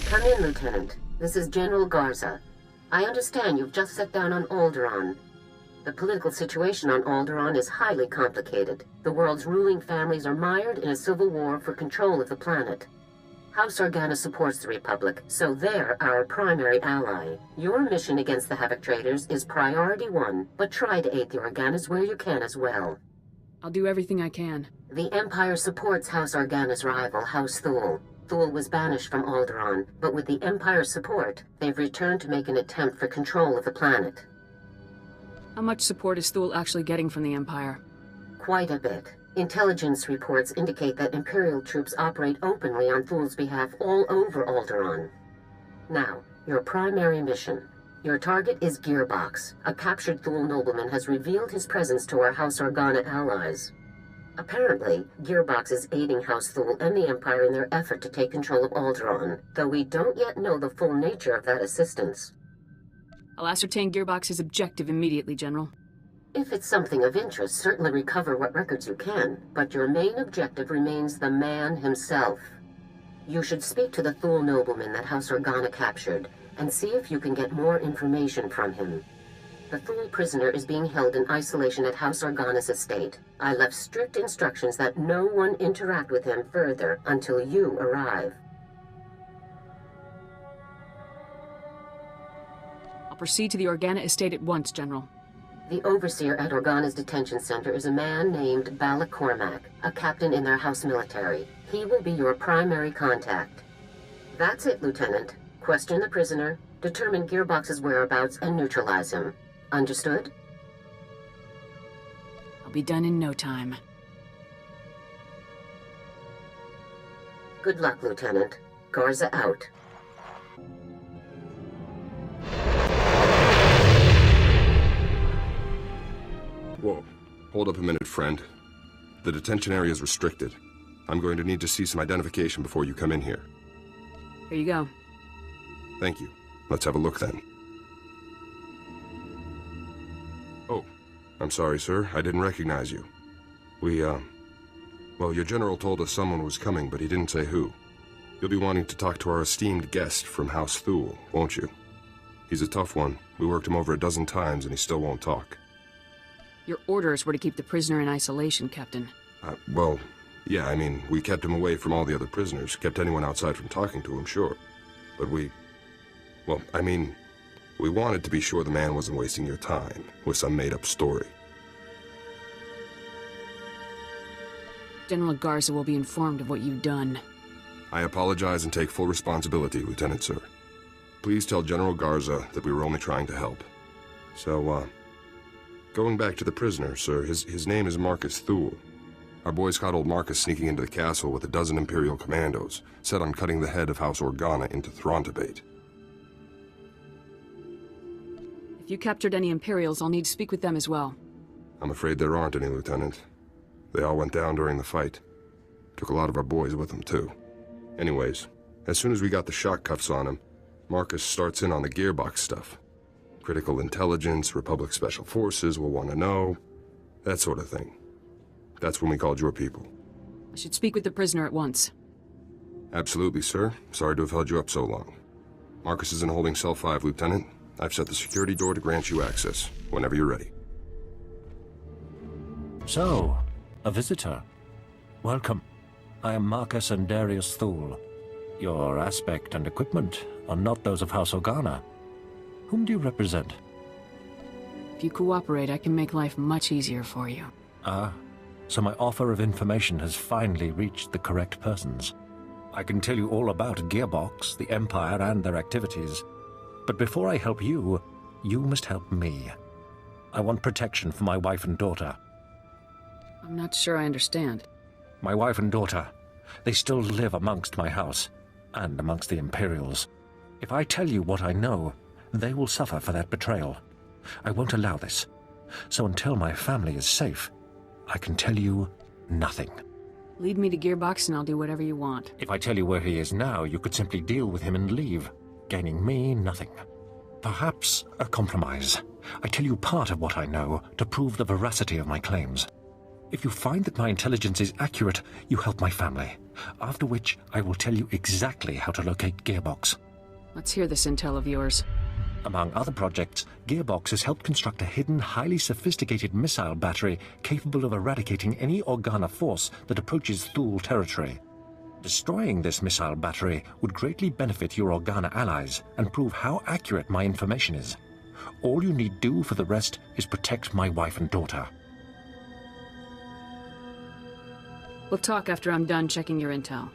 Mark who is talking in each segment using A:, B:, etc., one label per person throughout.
A: Come in, Lieutenant. This is General Garza. I understand you've just set down on Alderaan. The political situation on Alderaan is highly complicated. The world's ruling families are mired in a civil war for control of the planet. House Organa supports the Republic, so they're our primary ally. Your mission against the Havoc Traders is priority 1, but try to aid the Organas where you can as well.
B: I'll do everything I can.
A: The Empire supports House Organa's rival, House Thule. Thule was banished from Alderaan, but with the Empire's support, they've returned to make an attempt for control of the planet.
B: How much support is Thule actually getting from the Empire?
A: Quite a bit. Intelligence reports indicate that Imperial troops operate openly on Thule's behalf all over Alderaan. Now, your primary mission. Your target is Gearbox. A captured Thule nobleman has revealed his presence to our House Organa allies. Apparently, Gearbox is aiding House Thule and the Empire in their effort to take control of Alderaan, though we don't yet know the full nature of that assistance.
B: I'll ascertain Gearbox's objective immediately, General.
A: If it's something of interest, certainly recover what records you can, but your main objective remains the man himself. You should speak to the Thule nobleman that House Organa captured, and see if you can get more information from him. The Thule prisoner is being held in isolation at House Organa's estate. I left strict instructions that no one interact with him further until you arrive.
B: I'll proceed to the Organa estate at once, General.
A: The overseer at Organa's detention center is a man named Balak Cormac, a captain in their house military. He will be your primary contact. That's it, Lieutenant. Question the prisoner, determine Gearbox's whereabouts, and neutralize him. Understood?
B: I'll be done in no time.
A: Good luck, Lieutenant. Garza out.
C: Whoa. Hold up a minute, friend. The detention area is restricted. I'm going to need to see some identification before you come in here.
B: Here you go.
C: Thank you. Let's have a look then. Oh, I'm sorry, sir. I didn't recognize you. Well, your general told us someone was coming, but he didn't say who. You'll be wanting to talk to our esteemed guest from House Thule, won't you? He's a tough one. We worked him over a dozen times, and he still won't talk.
B: Your orders were to keep the prisoner in isolation, Captain.
C: Well, yeah, I mean, we kept him away from all the other prisoners, kept anyone outside from talking to him, sure. But we wanted to be sure the man wasn't wasting your time with some made-up story.
B: General Garza will be informed of what you've done.
C: I apologize and take full responsibility, Lieutenant, sir. Please tell General Garza that we were only trying to help. So, going back to the prisoner, sir, his name is Marcus Thule. Our boys caught old Marcus sneaking into the castle with a dozen Imperial commandos, set on cutting the head of House Organa into Throntobate.
B: If you captured any Imperials, I'll need to speak with them as well.
C: I'm afraid there aren't any, Lieutenant. They all went down during the fight. Took a lot of our boys with them, too. Anyways, as soon as we got the shock cuffs on him, Marcus starts in on the Gearbox stuff. Critical intelligence, Republic Special Forces will want to know, that sort of thing. That's when we called your people.
B: I should speak with the prisoner at once.
C: Absolutely, sir. Sorry to have held you up so long. Marcus is in holding cell 5, Lieutenant. I've set the security door to grant you access, whenever you're ready.
D: So, a visitor. Welcome. I am Marcus and Darius Thule. Your aspect and equipment are not those of House Organa. Whom do you represent?
B: If you cooperate, I can make life much easier for you.
D: Ah, so my offer of information has finally reached the correct persons. I can tell you all about Gearbox, the Empire, and their activities. But before I help you, you must help me. I want protection for my wife and daughter.
B: I'm not sure I understand.
D: My wife and daughter, they still live amongst my house, and amongst the Imperials. If I tell you what I know, they will suffer for that betrayal. I won't allow this. So until my family is safe, I can tell you nothing.
B: Lead me to Gearbox and I'll do whatever you want.
D: If I tell you where he is now, you could simply deal with him and leave, gaining me nothing. Perhaps a compromise. I tell you part of what I know to prove the veracity of my claims. If you find that my intelligence is accurate, you help my family. after which I will tell you exactly how to locate Gearbox.
B: Let's hear this intel of yours.
D: Among other projects, Gearbox has helped construct a hidden, highly sophisticated missile battery capable of eradicating any Organa force that approaches Thule territory. Destroying this missile battery would greatly benefit your Organa allies and prove how accurate my information is. All you need do for the rest is protect my wife and daughter.
B: We'll talk after I'm done checking your intel.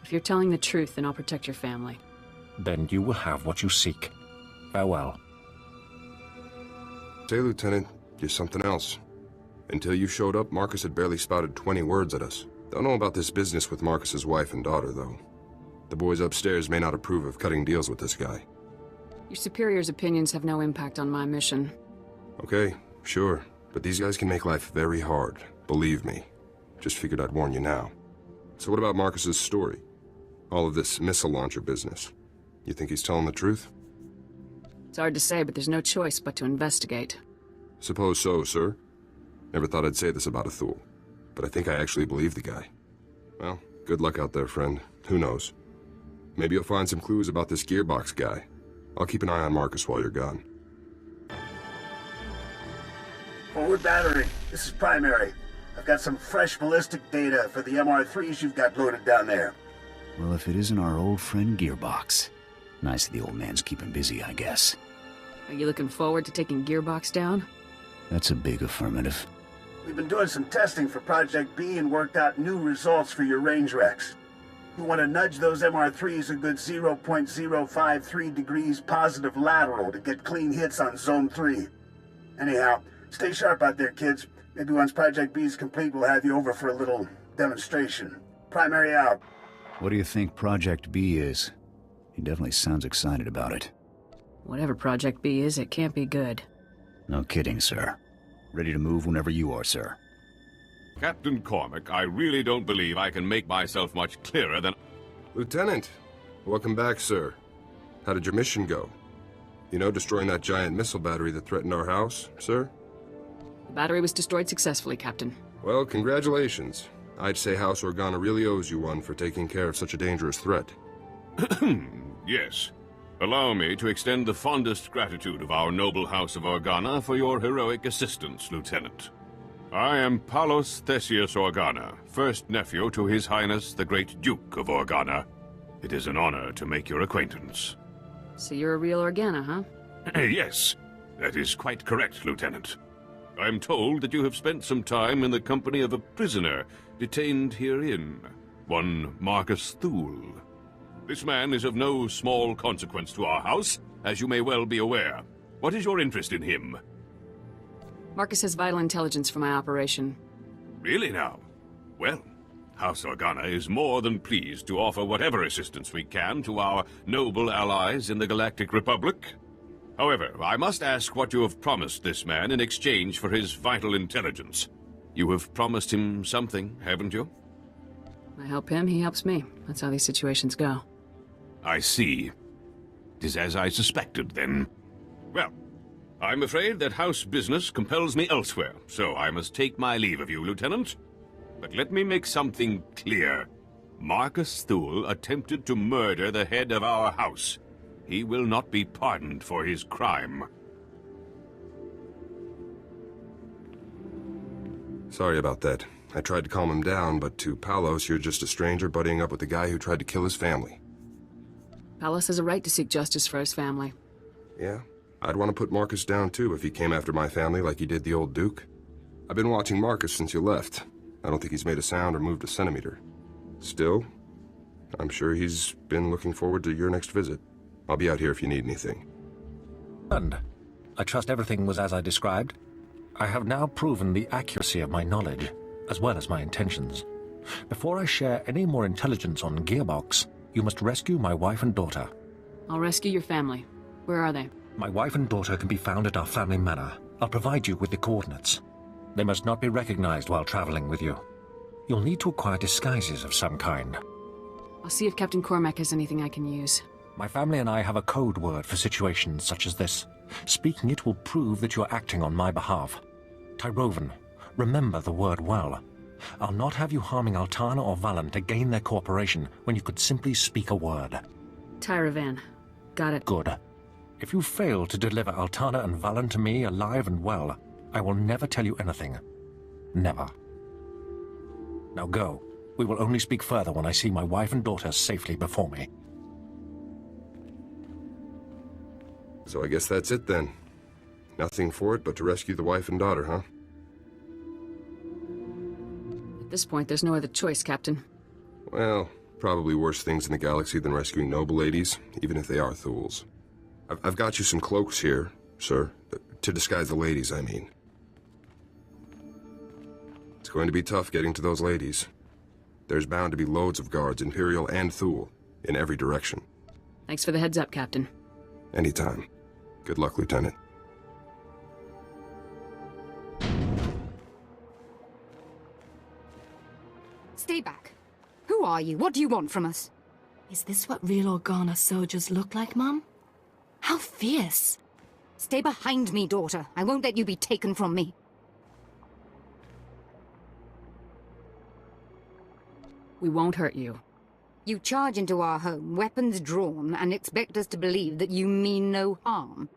B: If you're telling the truth, then I'll protect your family.
D: Then you will have what you seek. Farewell.
C: Say, Lieutenant, you're something else. Until you showed up, Marcus had barely spouted 20 words at us. Don't know about this business with Marcus's wife and daughter, though. The boys upstairs may not approve of cutting deals with this guy.
B: Your superior's opinions have no impact on my mission.
C: Okay, sure. But these guys can make life very hard. Believe me. Just figured I'd warn you now. So what about Marcus's story? All of this missile launcher business. You think he's telling the truth?
B: It's hard to say, but there's no choice but to investigate.
C: Suppose so, sir. Never thought I'd say this about a Thule, but I think I actually believe the guy. Well, good luck out there, friend. Who knows? Maybe you'll find some clues about this Gearbox guy. I'll keep an eye on Marcus while you're gone.
E: Forward battery, this is Primary. I've got some fresh ballistic data for the MR3s you've got loaded down there.
F: Well, if it isn't our old friend Gearbox. Nice the old man's keeping busy, I guess.
B: Are you looking forward to taking Gearbox down?
F: That's a big affirmative.
E: We've been doing some testing for Project B and worked out new results for your range Rex. You want to nudge those MR3s a good 0.053 degrees positive lateral to get clean hits on Zone 3. Anyhow, stay sharp out there, kids. Maybe once Project B is complete, we'll have you over for a little demonstration. Primary out.
F: What do you think Project B is? He definitely sounds excited about it.
B: Whatever Project B is, it can't be good.
F: No kidding, sir. Ready to move whenever you are, sir.
G: Captain Cormac, I really don't believe I can make myself much clearer than...
C: Lieutenant, welcome back, sir. How did your mission go? You know, destroying that giant missile battery that threatened our house, sir?
B: The battery was destroyed successfully, Captain.
C: Well, congratulations. I'd say House Organa really owes you one for taking care of such a dangerous threat.
G: Yes. Allow me to extend the fondest gratitude of our noble House of Organa for your heroic assistance, Lieutenant. I am Palos Theseus Organa, first nephew to His Highness the Great Duke of Organa. It is an honor to make your acquaintance.
B: So you're a real Organa, huh?
G: Yes, that is quite correct, Lieutenant. I am told that you have spent some time in the company of a prisoner detained herein, one Marcus Thule. This man is of no small consequence to our house, as you may well be aware. What is your interest in him?
B: Marcus has vital intelligence for my operation.
G: Really now? Well, House Organa is more than pleased to offer whatever assistance we can to our noble allies in the Galactic Republic. However, I must ask what you have promised this man in exchange for his vital intelligence. You have promised him something, haven't you?
B: I help him, he helps me. That's how these situations go.
G: I see. It is as I suspected, then. Well, I'm afraid that house business compels me elsewhere, so I must take my leave of you, Lieutenant. But let me make something clear. Marcus Thule attempted to murder the head of our house. He will not be pardoned for his crime.
C: Sorry about that. I tried to calm him down, but to Palos, you're just a stranger buddying up with the guy who tried to kill his family.
B: Palos has a right to seek justice for his family.
C: Yeah, I'd want to put Marcus down too if he came after my family like he did the old Duke. I've been watching Marcus since you left. I don't think he's made a sound or moved a centimeter. Still, I'm sure he's been looking forward to your next visit. I'll be out here if you need anything.
D: And I trust everything was as I described. I have now proven the accuracy of my knowledge, as well as my intentions. Before I share any more intelligence on Gearbox, you must rescue my wife and daughter.
B: I'll rescue your family. Where are they?
D: My wife and daughter can be found at our family manor. I'll provide you with the coordinates. They must not be recognized while traveling with you. You'll need to acquire disguises of some kind.
B: I'll see if Captain Cormac has anything I can use.
D: My family and I have a code word for situations such as this. Speaking it will prove that you're acting on my behalf. Tyrovan, remember the word well. I'll not have you harming Alderaan or Valen to gain their cooperation when you could simply speak a word.
B: Tyravan. Got it.
D: Good. If you fail to deliver Alderaan and Valen to me alive and well, I will never tell you anything. Never. Now go. We will only speak further when I see my wife and daughter safely before me.
C: So I guess that's it then. Nothing for it but to rescue the wife and daughter, huh?
B: At this point, there's no other choice, Captain.
C: Well, probably worse things in the galaxy than rescuing noble ladies, even if they are Thuls. I've got you some cloaks here, sir. To disguise the ladies, I mean. It's going to be tough getting to those ladies. There's bound to be loads of guards, Imperial and Thul, in every direction.
B: Thanks for the heads up, Captain.
C: Anytime. Good luck, Lieutenant.
H: Stay back. Who are you? What do you want from us?
I: Is this what real Organa soldiers look like, Mum? How fierce!
H: Stay behind me, daughter. I won't let you be taken from me.
B: We won't hurt you.
H: You charge into our home, weapons drawn, and expect us to believe that you mean no harm.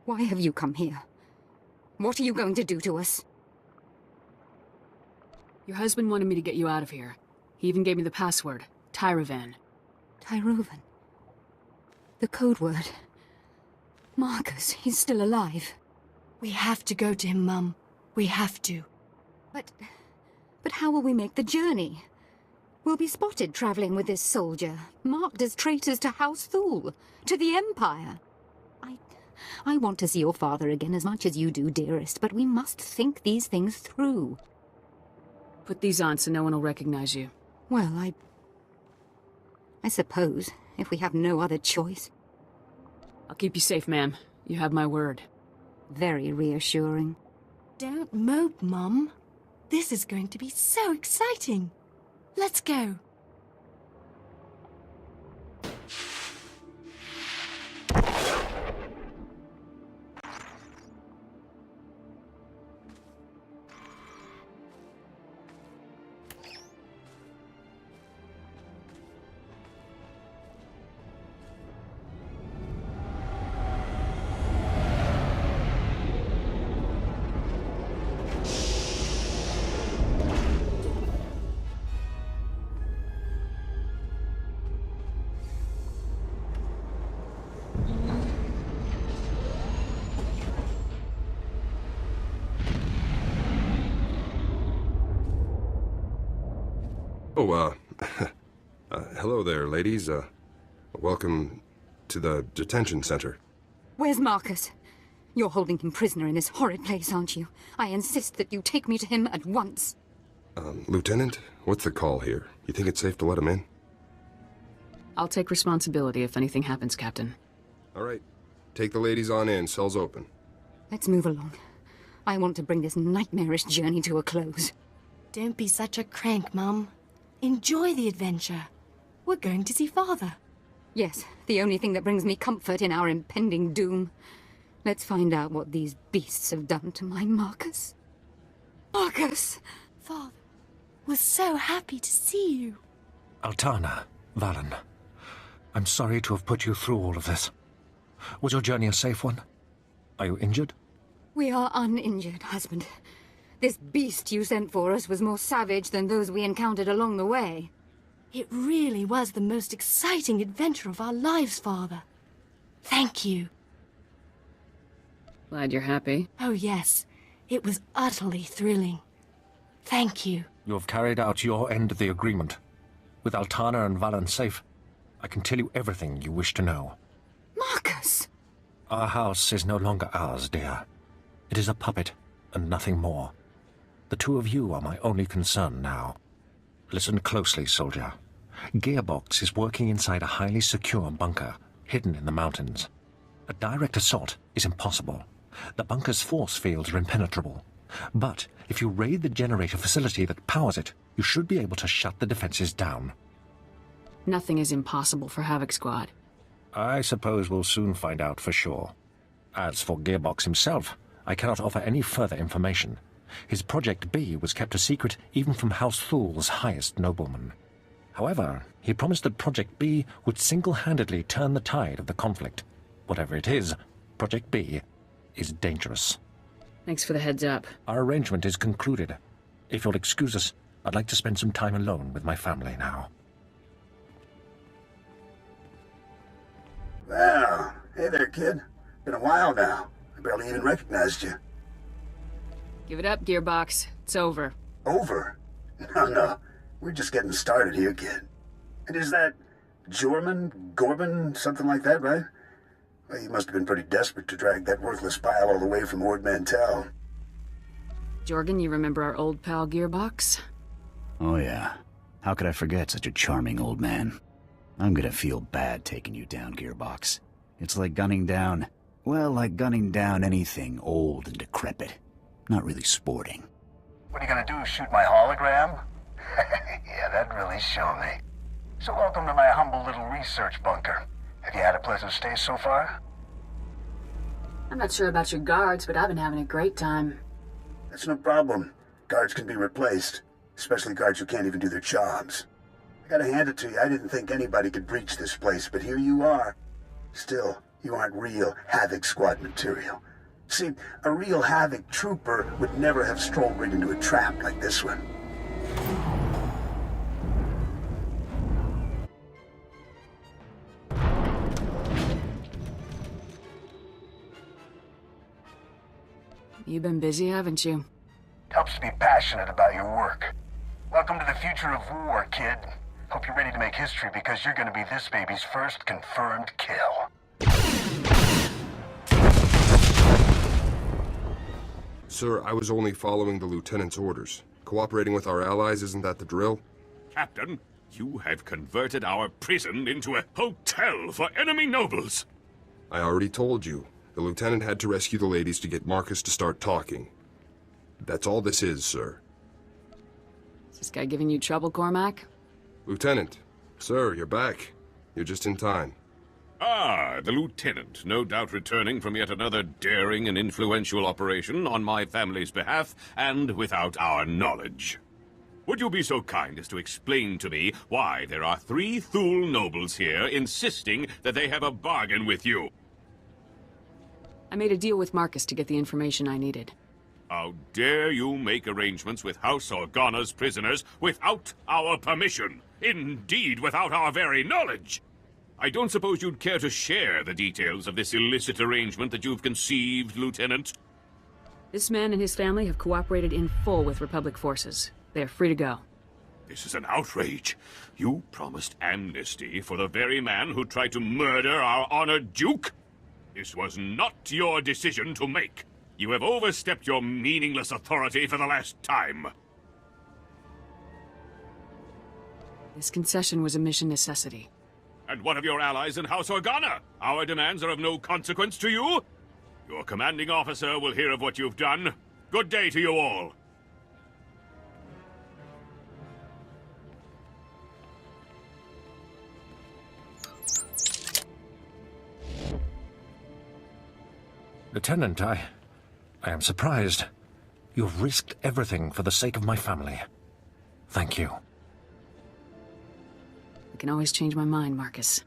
H: Why have you come here? What are you going to do to us?
B: Your husband wanted me to get you out of here. He even gave me the password. Tyravan.
H: Tyrovan. The code word. Marcus, he's still alive.
I: We have to go to him, Mum. We have to.
H: But how will we make the journey? We'll be spotted traveling with this soldier, marked as traitors to House Thul, to the Empire. I want to see your father again as much as you do, dearest, but we must think these things through.
B: Put these on so no one will recognize you.
H: Well, I suppose, if we have no other choice.
B: I'll keep you safe, ma'am. You have my word.
H: Very reassuring.
I: Don't mope, Mum. This is going to be so exciting. Let's go.
C: Oh, hello there, ladies. Welcome to the detention center.
H: Where's Marcus? You're holding him prisoner in this horrid place, aren't you? I insist that you take me to him at once.
C: Lieutenant, what's the call here? You think it's safe to let him in?
B: I'll take responsibility if anything happens, Captain.
C: All right. Take the ladies on in. Cell's open.
H: Let's move along. I want to bring this nightmarish journey to a close.
I: Don't be such a crank, Mum. Enjoy the adventure. We're going to see Father.
H: Yes, the only thing that brings me comfort in our impending doom. Let's find out what these beasts have done to my Marcus. Marcus!
I: Father, we're so happy to see you.
D: Alderaan, Valen, I'm sorry to have put you through all of this. Was your journey a safe one? Are you injured?
H: We are uninjured, husband. This beast you sent for us was more savage than those we encountered along the way.
I: It really was the most exciting adventure of our lives, Father. Thank you.
B: Glad you're happy.
I: Oh, yes. It was utterly thrilling. Thank you.
D: You have carried out your end of the agreement. With Alderaan and Valen safe, I can tell you everything you wish to know.
H: Marcus!
D: Our house is no longer ours, dear. It is a puppet, and nothing more. The two of you are my only concern now. Listen closely, soldier. Gearbox is working inside a highly secure bunker, hidden in the mountains. A direct assault is impossible. The bunker's force fields are impenetrable. But if you raid the generator facility that powers it, you should be able to shut the defenses down.
B: Nothing is impossible for Havoc Squad.
D: I suppose we'll soon find out for sure. As for Gearbox himself, I cannot offer any further information. His Project B was kept a secret even from House Thul's highest noblemen. However, he promised that Project B would single-handedly turn the tide of the conflict. Whatever it is, Project B is dangerous.
B: Thanks for the heads up.
D: Our arrangement is concluded. If you'll excuse us, I'd like to spend some time alone with my family now.
E: Well, hey there, kid. Been a while now. I barely even recognized you.
B: Give it up, Gearbox. It's over.
E: Over? No. We're just getting started here, kid. And is that Gorman, something like that, right? Well, you must have been pretty desperate to drag that worthless pile all the way from Ord Mantell.
B: Jorgen, you remember our old pal Gearbox?
F: Oh yeah. How could I forget such a charming old man? I'm gonna feel bad taking you down, Gearbox. It's like gunning down anything old and decrepit. Not really sporting.
E: What are you gonna do, shoot my hologram? Yeah, that'd really show me. So welcome to my humble little research bunker. Have you had a pleasant stay so far?
B: I'm not sure about your guards, but I've been having a great time.
E: That's no problem. Guards can be replaced, especially guards who can't even do their jobs. I gotta hand it to you, I didn't think anybody could breach this place, but here you are. Still, you aren't real Havoc Squad material. See, a real Havoc trooper would never have strolled right into a trap like this one.
B: You've been busy, haven't you?
E: Helps to be passionate about your work. Welcome to the future of war, kid. Hope you're ready to make history because you're gonna be this baby's first confirmed kill.
C: Sir, I was only following the lieutenant's orders. Cooperating with our allies, isn't that the drill?
G: Captain, you have converted our prison into a hotel for enemy nobles.
C: I already told you. The lieutenant had to rescue the ladies to get Marcus to start talking. That's all this is, sir.
B: Is this guy giving you trouble, Cormac?
C: Lieutenant. Sir, you're back. You're just in time.
G: Ah, the lieutenant, no doubt returning from yet another daring and influential operation on my family's behalf, and without our knowledge. Would you be so kind as to explain to me why there are 3 Thule nobles here insisting that they have a bargain with you?
B: I made a deal with Marcus to get the information I needed.
G: How dare you make arrangements with House Organa's prisoners without our permission? Indeed, without our very knowledge! I don't suppose you'd care to share the details of this illicit arrangement that you've conceived, Lieutenant?
B: This man and his family have cooperated in full with Republic forces. They are free to go.
G: This is an outrage. You promised amnesty for the very man who tried to murder our honored Duke? This was not your decision to make. You have overstepped your meaningless authority for the last time.
B: This concession was a mission necessity.
G: And what of your allies in House Organa? Our demands are of no consequence to you? Your commanding officer will hear of what you've done. Good day to you all.
D: Lieutenant, I am surprised. You've risked everything for the sake of my family. Thank you.
B: I can always change my mind, Marcus.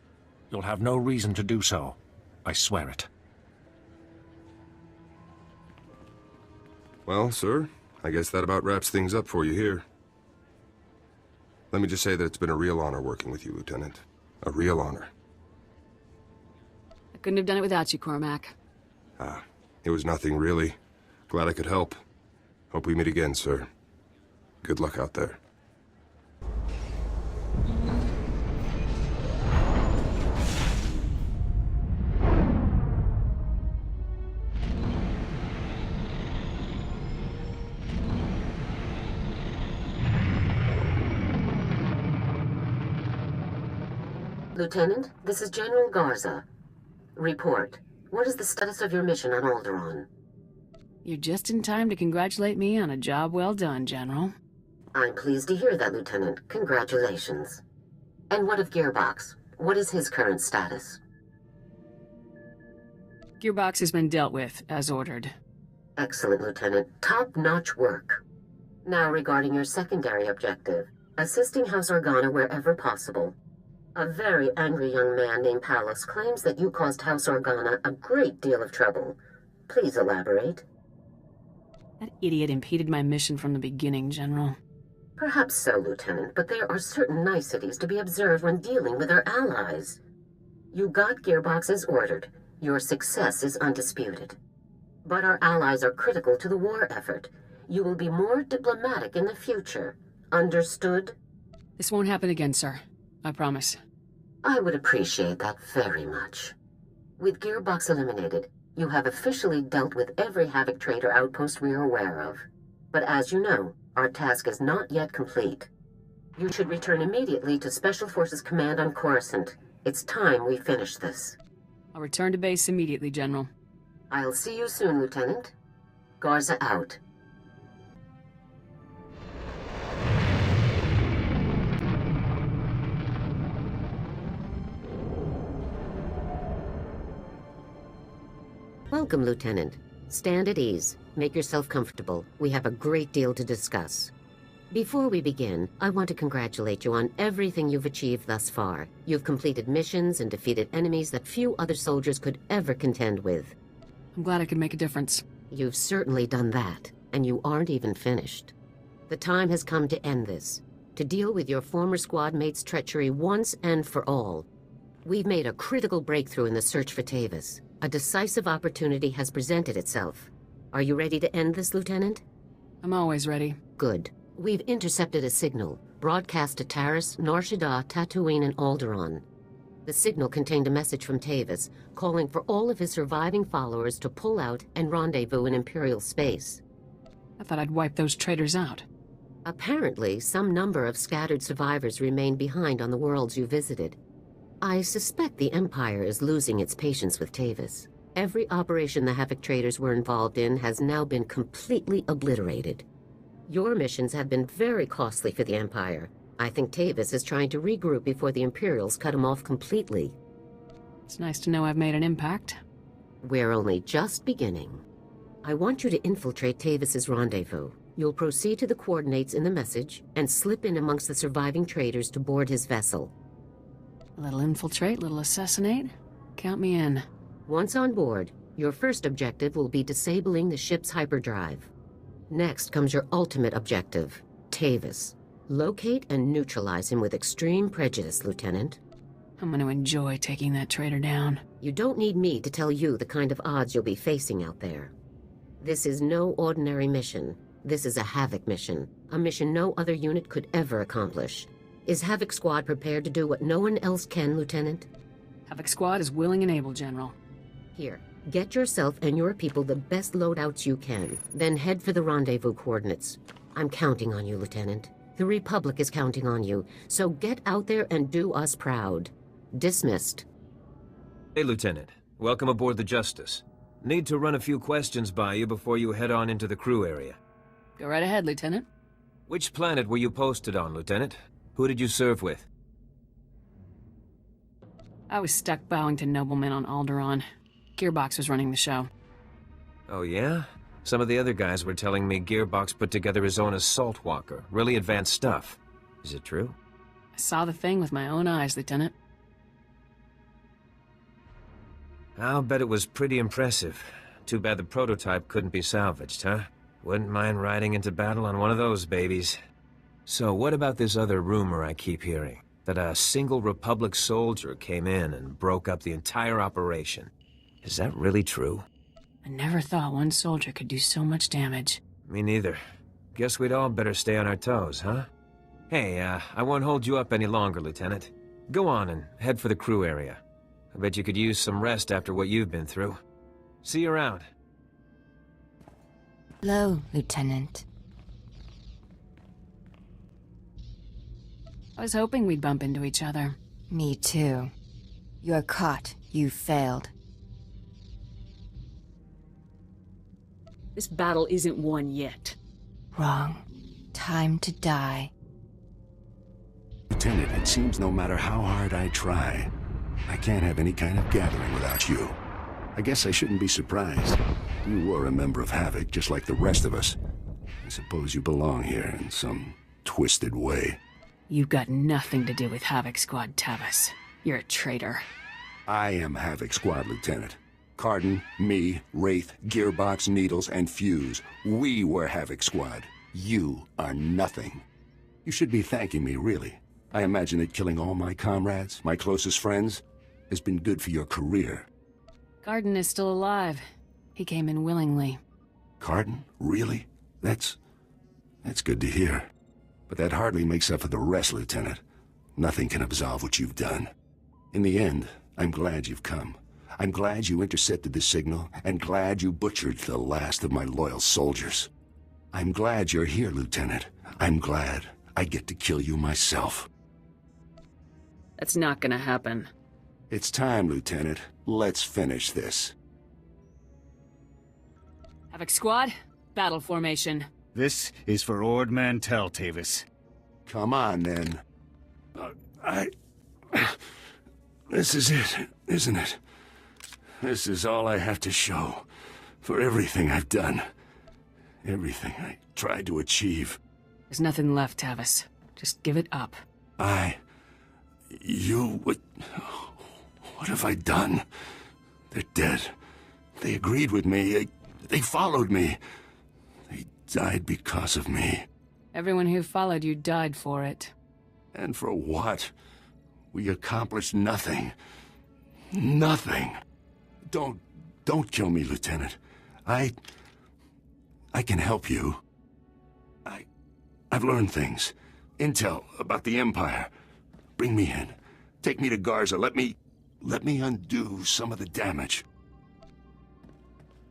D: You'll have no reason to do so. I swear it.
C: Well, sir, I guess that about wraps things up for you here. Let me just say that it's been a real honor working with you, Lieutenant. A real honor.
B: I couldn't have done it without you, Cormac.
C: It was nothing, really. Glad I could help. Hope we meet again, sir. Good luck out there.
A: Lieutenant, this is General Garza. Report. What is the status of your mission on Alderaan?
B: You're just in time to congratulate me on a job well done, General.
A: I'm pleased to hear that, Lieutenant. Congratulations. And what of Gearbox? What is his current status?
B: Gearbox has been dealt with, as ordered.
A: Excellent, Lieutenant. Top-notch work. Now regarding your secondary objective, assisting House Organa wherever possible. A very angry young man named Palos claims that you caused House Organa a great deal of trouble. Please elaborate.
B: That idiot impeded my mission from the beginning, General.
A: Perhaps so, Lieutenant, but there are certain niceties to be observed when dealing with our allies. You got Gearbox as ordered. Your success is undisputed. But our allies are critical to the war effort. You will be more diplomatic in the future. Understood?
B: This won't happen again, sir. I promise.
A: I would appreciate that very much. With Gearbox eliminated, you have officially dealt with every Havoc Trader outpost we are aware of. But as you know, our task is not yet complete. You should return immediately to Special Forces Command on Coruscant. It's time we finish this.
B: I'll return to base immediately, General.
A: I'll see you soon, Lieutenant. Garza out. Welcome, Lieutenant. Stand at ease. Make yourself comfortable. We have a great deal to discuss. Before we begin, I want to congratulate you on everything you've achieved thus far. You've completed missions and defeated enemies that few other soldiers could ever contend with.
B: I'm glad I could make a difference.
A: You've certainly done that, and you aren't even finished. The time has come to end this, to deal with your former squad mate's treachery once and for all. We've made a critical breakthrough in the search for Tavis. A decisive opportunity has presented itself. Are you ready to end this, Lieutenant?
B: I'm always ready.
A: Good. We've intercepted a signal, broadcast to Taris, Nar Shaddaa, Tatooine, and Alderaan. The signal contained a message from Tavis, calling for all of his surviving followers to pull out and rendezvous in Imperial space.
B: I thought I'd wipe those traitors out.
A: Apparently, some number of scattered survivors remain behind on the worlds you visited. I suspect the Empire is losing its patience with Tavis. Every operation the Havoc Traders were involved in has now been completely obliterated. Your missions have been very costly for the Empire. I think Tavis is trying to regroup before the Imperials cut him off completely.
B: It's nice to know I've made an impact.
A: We're only just beginning. I want you to infiltrate Tavis's rendezvous. You'll proceed to the coordinates in the message and slip in amongst the surviving traders to board his vessel.
B: A little infiltrate, little assassinate. Count me in.
A: Once on board, your first objective will be disabling the ship's hyperdrive. Next comes your ultimate objective, Tavis. Locate and neutralize him with extreme prejudice, Lieutenant.
B: I'm going to enjoy taking that traitor down.
A: You don't need me to tell you the kind of odds you'll be facing out there. This is no ordinary mission. This is a Havoc mission, a mission no other unit could ever accomplish. Is Havoc Squad prepared to do what no one else can, Lieutenant?
B: Havoc Squad is willing and able, General.
A: Here, get yourself and your people the best loadouts you can, then head for the rendezvous coordinates. I'm counting on you, Lieutenant. The Republic is counting on you, so get out there and do us proud. Dismissed.
J: Hey, Lieutenant. Welcome aboard the Justice. Need to run a few questions by you before you head on into the crew area.
B: Go right ahead, Lieutenant.
J: Which planet were you posted on, Lieutenant? Who did you serve with?
B: I was stuck bowing to noblemen on Alderaan. Gearbox was running the show.
J: Oh, yeah? Some of the other guys were telling me Gearbox put together his own assault walker. Really advanced stuff. Is it true?
B: I saw the thing with my own eyes, Lieutenant.
J: I'll bet it was pretty impressive. Too bad the prototype couldn't be salvaged, huh? Wouldn't mind riding into battle on one of those babies. So what about this other rumor I keep hearing? That a single Republic soldier came in and broke up the entire operation. Is that really true?
B: I never thought one soldier could do so much damage.
J: Me neither. Guess we'd all better stay on our toes, huh? Hey, I won't hold you up any longer, Lieutenant. Go on and head for the crew area. I bet you could use some rest after what you've been through. See you around.
H: Hello, Lieutenant.
B: I was hoping we'd bump into each other.
H: Me too. You're caught. You failed.
B: This battle isn't won yet.
H: Wrong. Time to die.
K: Lieutenant, it seems no matter how hard I try, I can't have any kind of gathering without you. I guess I shouldn't be surprised. You were a member of Havoc, just like the rest of us. I suppose you belong here in some twisted way.
B: You've got nothing to do with Havoc Squad, Tavis. You're a traitor.
K: I am Havoc Squad, Lieutenant. Cardin, me, Wraith, Gearbox, Needles, and Fuse. We were Havoc Squad. You are nothing. You should be thanking me, really. I imagine that killing all my comrades, my closest friends, has been good for your career.
B: Cardin is still alive. He came in willingly.
K: Cardin? Really? That's good to hear. But that hardly makes up for the rest, Lieutenant. Nothing can absolve what you've done. In the end, I'm glad you've come. I'm glad you intercepted the signal, and glad you butchered the last of my loyal soldiers. I'm glad you're here, Lieutenant. I'm glad I get to kill you myself.
B: That's not gonna happen.
K: It's time, Lieutenant. Let's finish this.
B: Havoc Squad, battle formation.
F: This is for Ord Mantell, Tavis.
K: Come on, then. This is it, isn't it? This is all I have to show for everything I've done. Everything I tried to achieve.
B: There's nothing left, Tavis. Just give it up.
K: What have I done? They're dead. They agreed with me. They followed me. They died because of me.
B: Everyone who followed you died for it.
K: And for what? We accomplished nothing. Nothing. Don't kill me, Lieutenant. I can help you. I've learned things. Intel about the Empire. Bring me in. Take me to Garza. Let me undo some of the damage.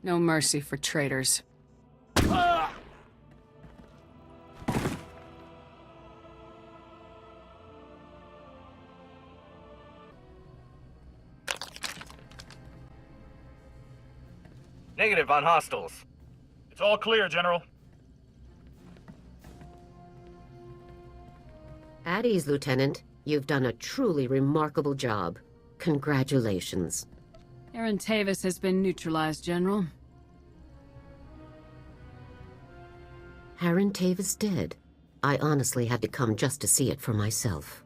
B: No mercy for traitors.
L: Negative on hostiles.
M: It's all clear, General.
A: At ease, Lieutenant. You've done a truly remarkable job. Congratulations.
B: Aaron Tavis has been neutralized, General.
A: Aaron Tavis dead. I honestly had to come just to see it for myself.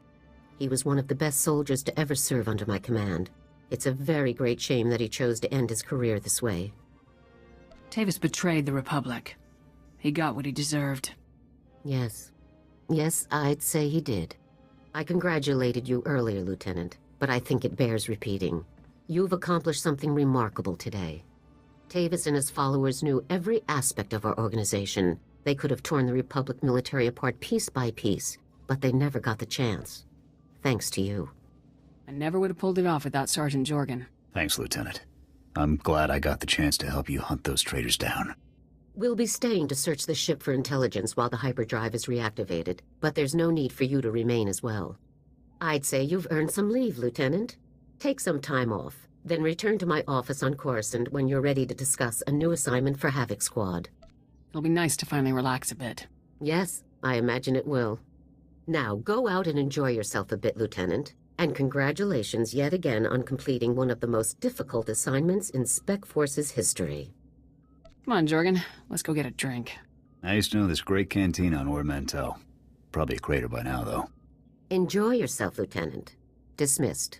A: He was one of the best soldiers to ever serve under my command. It's a very great shame that he chose to end his career this way.
B: Tavis betrayed the Republic. He got what he deserved.
A: Yes. Yes, I'd say he did. I congratulated you earlier, Lieutenant, but I think it bears repeating. You've accomplished something remarkable today. Tavis and his followers knew every aspect of our organization. They could have torn the Republic military apart piece by piece, but they never got the chance. Thanks to you.
B: I never would have pulled it off without Sergeant Jorgen.
F: Thanks, Lieutenant. I'm glad I got the chance to help you hunt those traitors down.
A: We'll be staying to search the ship for intelligence while the hyperdrive is reactivated, but there's no need for you to remain as well. I'd say you've earned some leave, Lieutenant. Take some time off, then return to my office on Coruscant when you're ready to discuss a new assignment for Havoc Squad.
B: It'll be nice to finally relax a bit.
A: Yes, I imagine it will. Now, go out and enjoy yourself a bit, Lieutenant. And congratulations yet again on completing one of the most difficult assignments in Spec Force's history.
B: Come on, Jorgen. Let's go get a drink.
F: I used to know this great canteen on Ord Mantell. Probably a crater by now, though.
A: Enjoy yourself, Lieutenant. Dismissed.